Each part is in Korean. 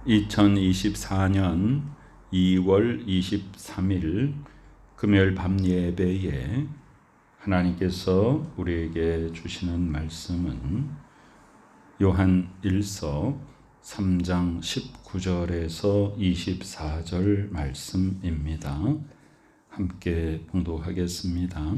2024년 2월 23일 금요일 밤 예배에 하나님께서 우리에게 주시는 말씀은 요한 1서 3장 19절에서 24절 말씀입니다. 함께 봉독하겠습니다.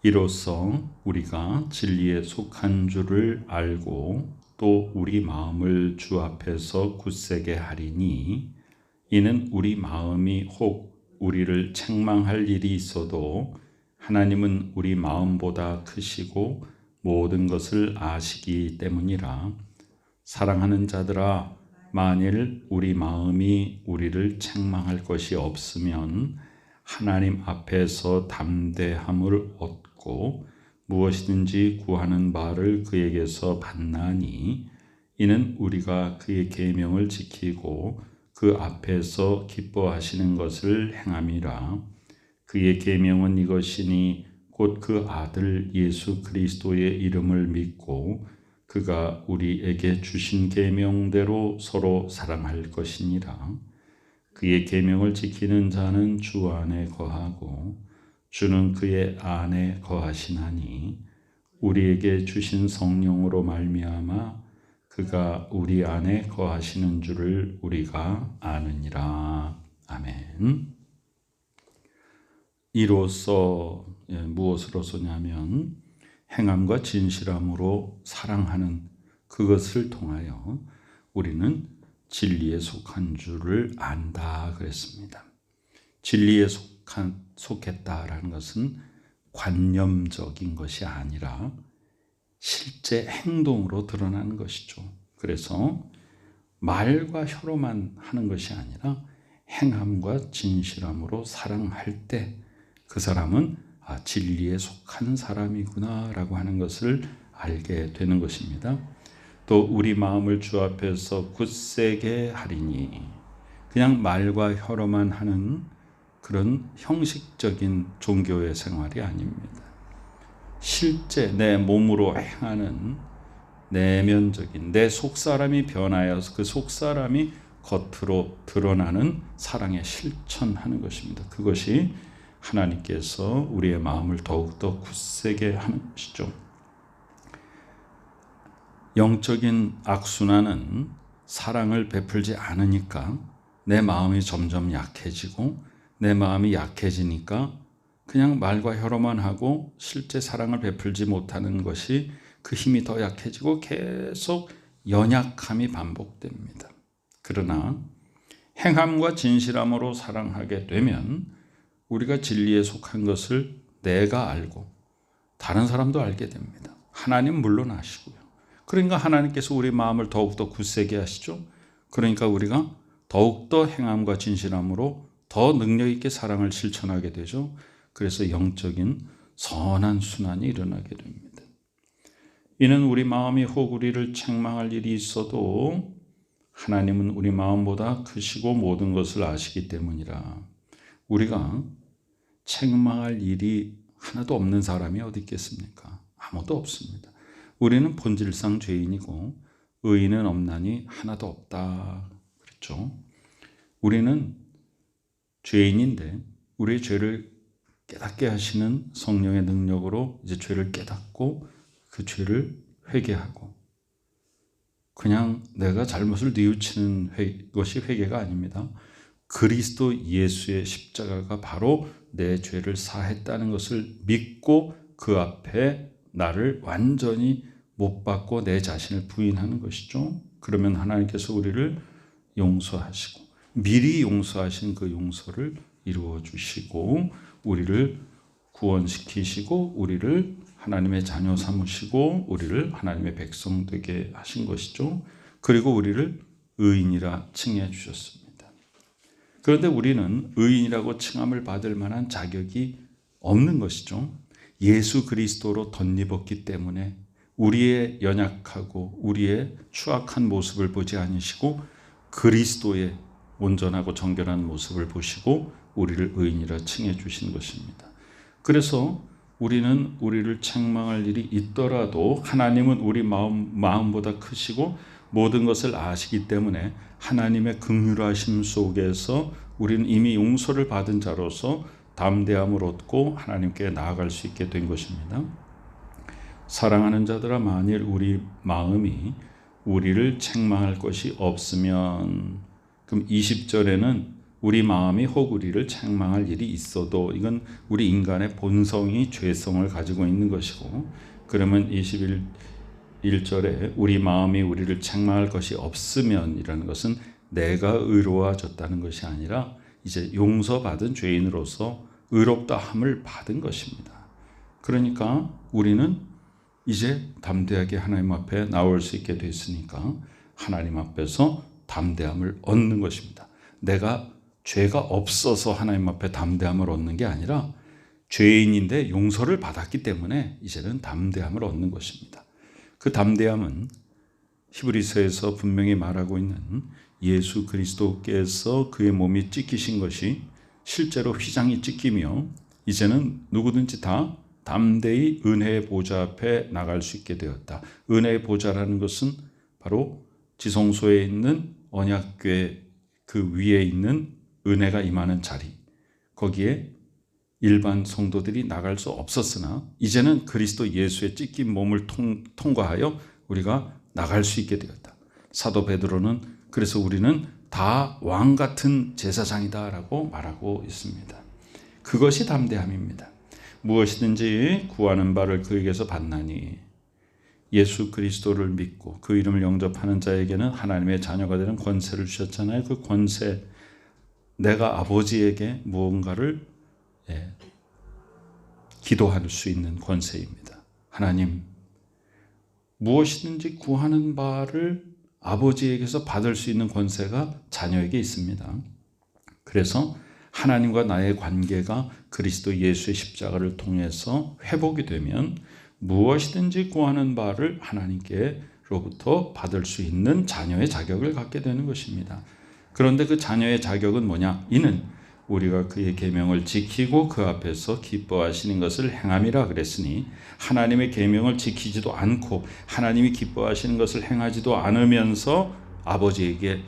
이로써 우리가 진리에 속한 줄을 알고 또 우리 마음을 주 앞에서 굳세게 하리니 이는 우리 마음이 혹 우리를 책망할 일이 있어도 하나님은 우리 마음보다 크시고 모든 것을 아시기 때문이라. 사랑하는 자들아, 만일 우리 마음이 우리를 책망할 것이 없으면 하나님 앞에서 담대함을 얻고 무엇이든지 구하는 바를 그에게서 받나니 이는 우리가 그의 계명을 지키고 그 앞에서 기뻐하시는 것을 행함이라. 그의 계명은 이것이니 곧 그 아들 예수 그리스도의 이름을 믿고 그가 우리에게 주신 계명대로 서로 사랑할 것이니라. 그의 계명을 지키는 자는 주 안에 거하고 주는 그의 안에 거하시나니 우리에게 주신 성령으로 말미암아 그가 우리 안에 거하시는 줄을 우리가 아느니라. 아멘. 이로써 무엇으로서냐면 행함과 진실함으로 사랑하는 그것을 통하여 우리는 진리에 속한 줄을 안다 그랬습니다. 진리에 속했다라는 것은 관념적인 것이 아니라 실제 행동으로 드러나는 것이죠. 그래서 말과 혀로만 하는 것이 아니라 행함과 진실함으로 사랑할 때 그 사람은 진리에 속한 사람이구나 라고 하는 것을 알게 되는 것입니다. 또 우리 마음을 주 앞에서 굳세게 하리니 그냥 말과 혀로만 하는 그런 형식적인 종교의 생활이 아닙니다. 실제 내 몸으로 행하는 내면적인 내 속사람이 변하여서 그 속사람이 겉으로 드러나는 사랑에 실천하는 것입니다. 그것이 하나님께서 우리의 마음을 더욱더 굳세게 하는 것이죠. 영적인 악순환은 사랑을 베풀지 않으니까 내 마음이 점점 약해지고 내 마음이 약해지니까 그냥 말과 혀로만 하고 실제 사랑을 베풀지 못하는 것이 그 힘이 더 약해지고 계속 연약함이 반복됩니다. 그러나 행함과 진실함으로 사랑하게 되면 우리가 진리에 속한 것을 내가 알고 다른 사람도 알게 됩니다. 하나님 물론 아시고요. 그러니까 하나님께서 우리 마음을 더욱더 굳세게 하시죠. 그러니까 우리가 더욱더 행함과 진실함으로 더 능력 있게 사랑을 실천하게 되죠. 그래서 영적인 선한 순환이 일어나게 됩니다. 이는 우리 마음이 혹 우리를 책망할 일이 있어도 하나님은 우리 마음보다 크시고 모든 것을 아시기 때문이라. 우리가 책망할 일이 하나도 없는 사람이 어디 있겠습니까? 아무도 없습니다. 우리는 본질상 죄인이고 의인은 없나니 하나도 없다 그랬죠. 우리는 죄인인데 우리의 죄를 깨닫게 하시는 성령의 능력으로 이제 죄를 깨닫고 그 죄를 회개하고 그냥 내가 잘못을 뉘우치는 것이 회개가 아닙니다. 그리스도 예수의 십자가가 바로 내 죄를 사했다는 것을 믿고 그 앞에 나를 완전히 못 받고 내 자신을 부인하는 것이죠. 그러면 하나님께서 우리를 용서하시고 미리 용서하신 그 용서를 이루어 주시고 우리를 구원시키시고 우리를 하나님의 자녀 삼으시고 우리를 하나님의 백성 되게 하신 것이죠. 그리고 우리를 의인이라 칭해 주셨습니다. 그런데 우리는 의인이라고 칭함을 받을 만한 자격이 없는 것이죠. 예수 그리스도로 덧입었기 때문에 우리의 연약하고 우리의 추악한 모습을 보지 않으시고 그리스도의 온전하고 정결한 모습을 보시고 우리를 의인이라 칭해 주신 것입니다. 그래서 우리는 우리를 책망할 일이 있더라도 하나님은 우리 마음보다 크시고 모든 것을 아시기 때문에 하나님의 긍휼하심 속에서 우리는 이미 용서를 받은 자로서 담대함을 얻고 하나님께 나아갈 수 있게 된 것입니다. 사랑하는 자들아, 만일 우리 마음이 우리를 책망할 것이 없으면, 그럼 20절에는 우리 마음이 혹 우리를 책망할 일이 있어도, 이건 우리 인간의 본성이 죄성을 가지고 있는 것이고, 그러면 21절에 우리 마음이 우리를 책망할 것이 없으면 이라는 것은 내가 의로워졌다는 것이 아니라 이제 용서받은 죄인으로서 의롭다 함을 받은 것입니다. 그러니까 우리는 이제 담대하게 하나님 앞에 나올 수 있게 됐으니까 하나님 앞에서 담대함을 얻는 것입니다. 내가 죄가 없어서 하나님 앞에 담대함을 얻는 게 아니라 죄인인데 용서를 받았기 때문에 이제는 담대함을 얻는 것입니다. 그 담대함은 히브리서에서 분명히 말하고 있는 예수 그리스도께서 그의 몸이 찢기신 것이 실제로 휘장이 찢기며 이제는 누구든지 다 담대히 은혜의 보좌 앞에 나갈 수 있게 되었다. 은혜의 보좌라는 것은 바로 지성소에 있는 언약궤 그 위에 있는 은혜가 임하는 자리, 거기에 일반 성도들이 나갈 수 없었으나 이제는 그리스도 예수의 찢긴 몸을 통과하여 우리가 나갈 수 있게 되었다. 사도 베드로는 그래서 우리는 다 왕 같은 제사장이다 라고 말하고 있습니다. 그것이 담대함입니다. 무엇이든지 구하는 바를 그에게서 받나니 예수 그리스도를 믿고 그 이름을 영접하는 자에게는 하나님의 자녀가 되는 권세를 주셨잖아요. 그 권세, 내가 아버지에게 무언가를 기도할 수 있는 권세입니다. 하나님, 무엇이든지 구하는 바를 아버지에게서 받을 수 있는 권세가 자녀에게 있습니다. 그래서 하나님과 나의 관계가 그리스도 예수의 십자가를 통해서 회복이 되면 무엇이든지 구하는 바를 하나님께로부터 받을 수 있는 자녀의 자격을 갖게 되는 것입니다. 그런데 그 자녀의 자격은 뭐냐? 이는 우리가 그의 계명을 지키고 그 앞에서 기뻐하시는 것을 행함이라 그랬으니, 하나님의 계명을 지키지도 않고 하나님이 기뻐하시는 것을 행하지도 않으면서 아버지에게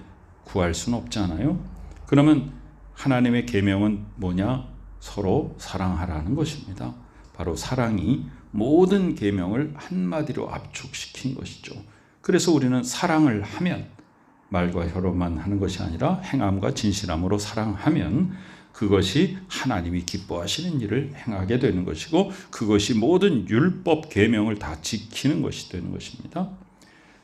구할 수는 없잖아요. 그러면 하나님의 계명은 뭐냐? 서로 사랑하라는 것입니다. 바로 사랑이 모든 계명을 한마디로 압축시킨 것이죠. 그래서 우리는 사랑을 하면, 말과 혀로만 하는 것이 아니라 행함과 진실함으로 사랑하면 그것이 하나님이 기뻐하시는 일을 행하게 되는 것이고, 그것이 모든 율법 계명을 다 지키는 것이 되는 것입니다.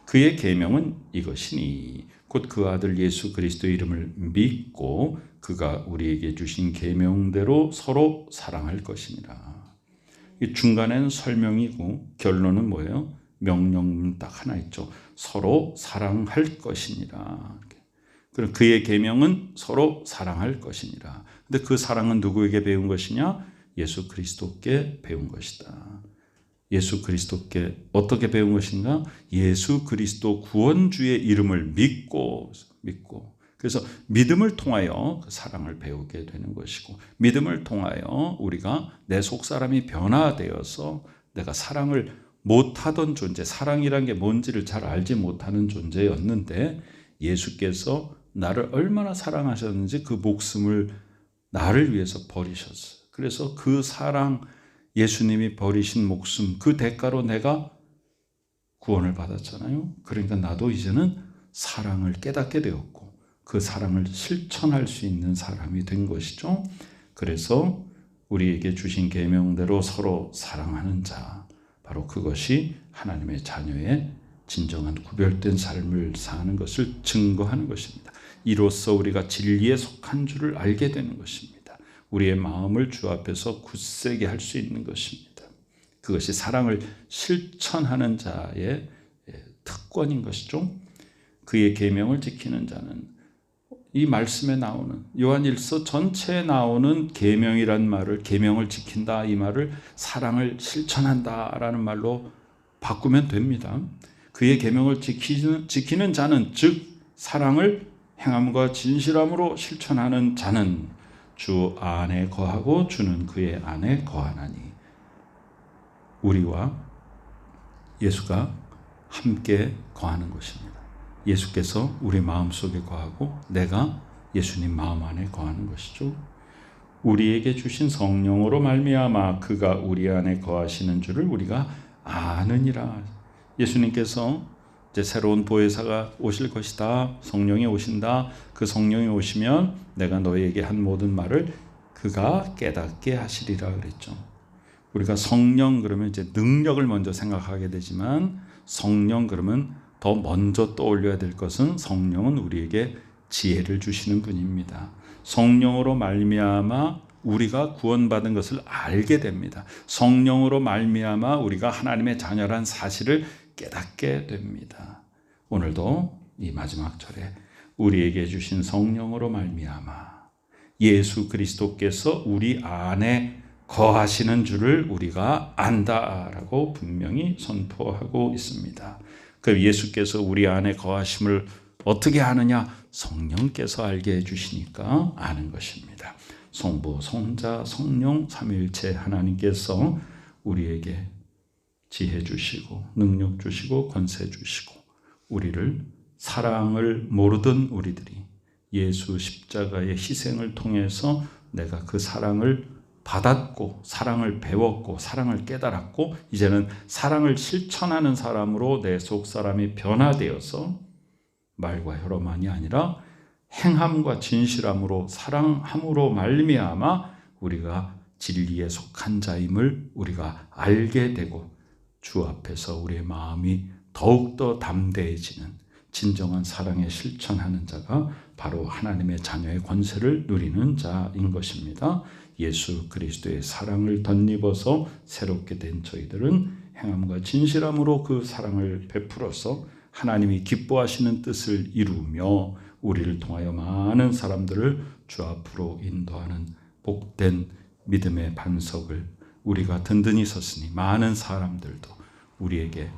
그의 계명은 이것이니 곧 그 아들 예수 그리스도의 이름을 믿고 그가 우리에게 주신 계명대로 서로 사랑할 것이니라. 이 중간에는 설명이고 결론은 뭐예요? 명령문 딱 하나 있죠. 서로 사랑할 것이니라. 그럼 그의 계명은 서로 사랑할 것이니라. 근데 그 사랑은 누구에게 배운 것이냐? 예수 그리스도께 배운 것이다. 예수 그리스도께 어떻게 배운 것인가? 예수 그리스도 구원주의 이름을 믿고 그래서 믿음을 통하여 그 사랑을 배우게 되는 것이고, 믿음을 통하여 우리가 내 속사람이 변화되어서 내가 사랑을 못하던 존재, 사랑이란 게 뭔지를 잘 알지 못하는 존재였는데 예수께서 나를 얼마나 사랑하셨는지 그 목숨을 나를 위해서 버리셨어요. 그래서 그 사랑, 예수님이 버리신 목숨, 그 대가로 내가 구원을 받았잖아요. 그러니까 나도 이제는 사랑을 깨닫게 되었고 그 사랑을 실천할 수 있는 사람이 된 것이죠. 그래서 우리에게 주신 계명대로 서로 사랑하는 자, 바로 그것이 하나님의 자녀의 진정한 구별된 삶을 사는 것을 증거하는 것입니다. 이로써 우리가 진리에 속한 줄을 알게 되는 것입니다. 우리의 마음을 주 앞에서 굳세게 할 수 있는 것입니다. 그것이 사랑을 실천하는 자의 특권인 것이죠. 그의 계명을 지키는 자는, 이 말씀에 나오는 요한일서 전체에 나오는 계명이란 말을, 계명을 지킨다 이 말을 사랑을 실천한다라는 말로 바꾸면 됩니다. 그의 계명을 지키는 자는, 즉 사랑을 행함과 진실함으로 실천하는 자는 주 안에 거하고 주는 그의 안에 거하나니, 우리와 예수가 함께 거하는 것입니다. 예수께서 우리 마음속에 거하고 내가 예수님 마음 안에 거하는 것이죠. 우리에게 주신 성령으로 말미암아 그가 우리 안에 거하시는 줄을 우리가 아느니라. 예수님께서 이제 새로운 보혜사가 오실 것이다. 성령이 오신다. 그 성령이 오시면 내가 너희에게 한 모든 말을 그가 깨닫게 하시리라 그랬죠. 우리가 성령 그러면 이제 능력을 먼저 생각하게 되지만 성령 그러면 더 먼저 떠올려야 될 것은 성령은 우리에게 지혜를 주시는 분입니다. 성령으로 말미암아 우리가 구원받은 것을 알게 됩니다. 성령으로 말미암아 우리가 하나님의 자녀란 사실을 깨닫게 됩니다. 오늘도 이 마지막 절에 우리에게 주신 성령으로 말미암아 예수 그리스도께서 우리 안에 거하시는 줄을 우리가 안다라고 분명히 선포하고 있습니다. 그 예수께서 우리 안에 거하심을 어떻게 아느냐? 성령께서 알게 해주시니까 아는 것입니다. 성부, 성자, 성령 삼위일체 하나님께서 우리에게 지혜 주시고 능력 주시고 권세 주시고 우리를 사랑을 모르던 우리들이 예수 십자가의 희생을 통해서 내가 그 사랑을 받았고 사랑을 배웠고 사랑을 깨달았고 이제는 사랑을 실천하는 사람으로 내 속사람이 변화되어서 말과 혀로만이 아니라 행함과 진실함으로 사랑함으로 말미암아 우리가 진리에 속한 자임을 우리가 알게 되고 주 앞에서 우리의 마음이 더욱더 담대해지는 진정한 사랑에 실천하는 자가 바로 하나님의 자녀의 권세를 누리는 자인 것입니다. 예수 그리스도의 사랑을 덧입어서 새롭게 된 저희들은 행함과 진실함으로 그 사랑을 베풀어서 하나님이 기뻐하시는 뜻을 이루며 우리를 통하여 많은 사람들을 주 앞으로 인도하는 복된 믿음의 반석을 우리가 든든히 섰으니 많은 사람들도 우리에게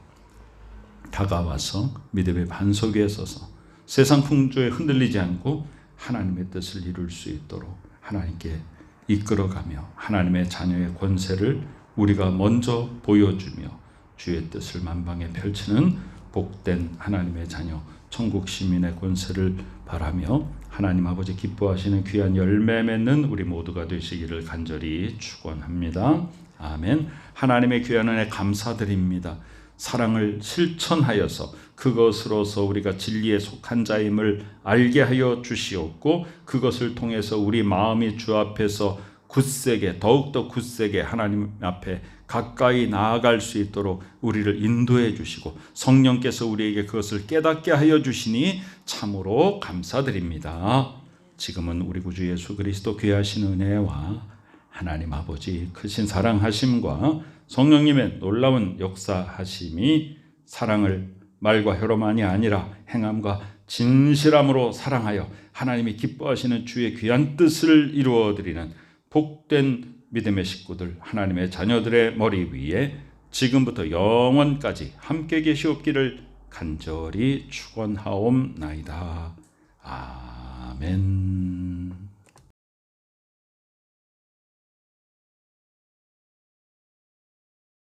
다가와서 믿음의 반석 위에 서서 세상 풍조에 흔들리지 않고 하나님의 뜻을 이룰 수 있도록 하나님께 이끌어가며 하나님의 자녀의 권세를 우리가 먼저 보여주며 주의 뜻을 만방에 펼치는 복된 하나님의 자녀 천국 시민의 권세를 바라며 하나님 아버지 기뻐하시는 귀한 열매 맺는 우리 모두가 되시기를 간절히 축원합니다. 아멘. 하나님의 귀한 은혜 감사드립니다. 사랑을 실천하여서 그것으로서 우리가 진리에 속한 자임을 알게 하여 주시옵고 그것을 통해서 우리 마음이 주 앞에서 굳세게 더욱더 굳세게 하나님 앞에 가까이 나아갈 수 있도록 우리를 인도해 주시고 성령께서 우리에게 그것을 깨닫게 하여 주시니 참으로 감사드립니다. 지금은 우리 구주 예수 그리스도 귀하신 은혜와 하나님 아버지 크신 사랑하심과 성령님의 놀라운 역사하심이 사랑을 말과 혀로만이 아니라 행함과 진실함으로 사랑하여 하나님이 기뻐하시는 주의 귀한 뜻을 이루어드리는 복된 믿음의 식구들 하나님의 자녀들의 머리 위에 지금부터 영원까지 함께 계시옵기를 간절히 축원하옵나이다. 아멘.